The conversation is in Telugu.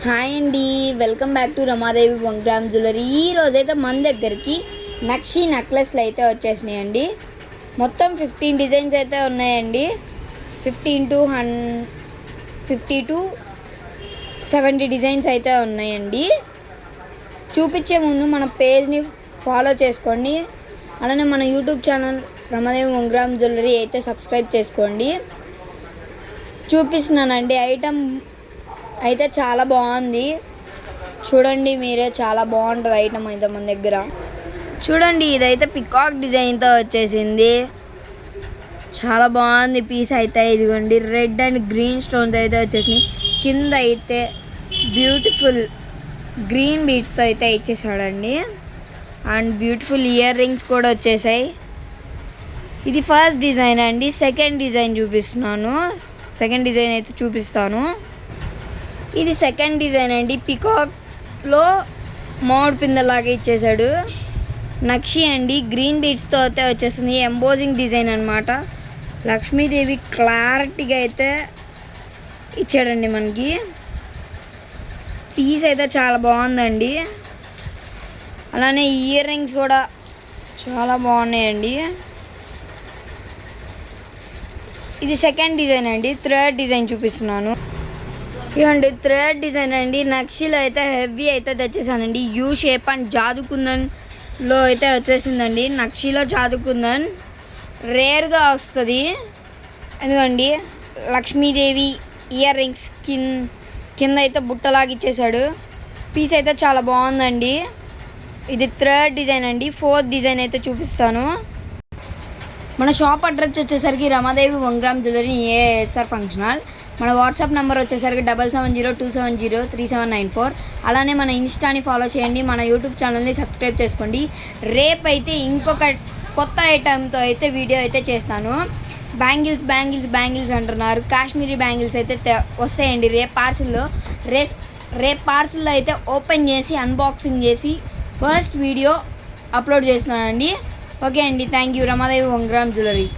హాయ్ అండి, welcome back to Ramadevi 1 gram jewellery. ఈ రోజైతే మన దగ్గరికి నక్షి నెక్లెస్లు అయితే వచ్చేసినాయండి. మొత్తం 15 డిజైన్స్ అయితే ఉన్నాయండి. 50 to 70 డిజైన్స్ అయితే ఉన్నాయండి. చూపించే ముందు మన పేజ్ని ఫాలో చేసుకోండి. అలానే మన YouTube channel Ramadevi 1 gram jewellery అయితే సబ్స్క్రైబ్ చేసుకోండి. చూపిస్తున్నానండి. ఐటమ్ అయితే చాలా బాగుంది, చూడండి మీరే. చాలా బాగుంటుంది ఐటమ్ అయితే మన దగ్గర. చూడండి, ఇదైతే పికాక్ డిజైన్తో వచ్చేసింది. చాలా బాగుంది పీస్ అయితే. ఇదిగోండి, రెడ్ అండ్ గ్రీన్ స్టోన్తో అయితే వచ్చేసింది. కింద అయితే బ్యూటిఫుల్ గ్రీన్ బీడ్స్తో అయితే ఇచ్చేసాడండి. అండ్ బ్యూటిఫుల్ ఇయర్ రింగ్స్ కూడా వచ్చేసాయి. ఇది ఫస్ట్ డిజైన్ అండి. సెకండ్ డిజైన్ చూపిస్తున్నాను. సెకండ్ డిజైన్ అయితే చూపిస్తాను. ఇది సెకండ్ డిజైన్ అండి. పికాక్లో మోడ్ పిందలాగా ఇచ్చేసాడు. నక్షి అండి, గ్రీన్ బీడ్స్తో అయితే వచ్చేస్తుంది. ఎంబోజింగ్ డిజైన్ అనమాట. లక్ష్మీదేవి క్లారిటీగా అయితే ఇచ్చాడండి మనకి. పీస్ అయితే చాలా బాగుందండి. అలానే ఇయర్ రింగ్స్ కూడా చాలా బాగున్నాయండి. ఇది సెకండ్ డిజైన్ అండి. థర్డ్ డిజైన్ చూపిస్తున్నాను. ఇవ్వండి, థర్డ్ డిజైన్ అండి. నక్షిలో అయితే హెవీ అయితే తెచ్చేసానండి. యూ షేప్ అండ్ జాదుకుందన్లో అయితే వచ్చేసిందండి. నక్షిలో జాదుకుందన్ రేర్గా వస్తుంది. ఎందుకండి, లక్ష్మీదేవి ఇయర్ రింగ్స్ కింద అయితే బుట్టలాగా ఇచ్చేసాడు. పీస్ అయితే చాలా బాగుందండి. ఇది థర్డ్ డిజైన్ అండి. ఫోర్త్ డిజైన్ అయితే చూపిస్తాను. మన షాప్ అడ్రస్ వచ్చేసరికి Ramadevi 1 gram jewellery ASR function hall. మన వాట్సాప్ నెంబర్ వచ్చేసరికి 7702703794. అలానే మన ఇన్స్టాని ఫాలో చేయండి. మన యూట్యూబ్ ఛానల్ని సబ్స్క్రైబ్ చేసుకోండి. రేపైతే ఇంకొక కొత్త ఐటెంతో అయితే వీడియో అయితే చేస్తాను. బ్యాంగిల్స్ అంటున్నారు. కాశ్మీరీ బ్యాంగిల్స్ అయితే వస్తాయండి రేపు పార్సిల్లో. రేపు పార్సిల్లో అయితే ఓపెన్ చేసి అన్బాక్సింగ్ చేసి ఫస్ట్ వీడియో అప్లోడ్ చేస్తున్నానండి. ఓకే అండి, thank you. Ramadevi 1 gram jewellery.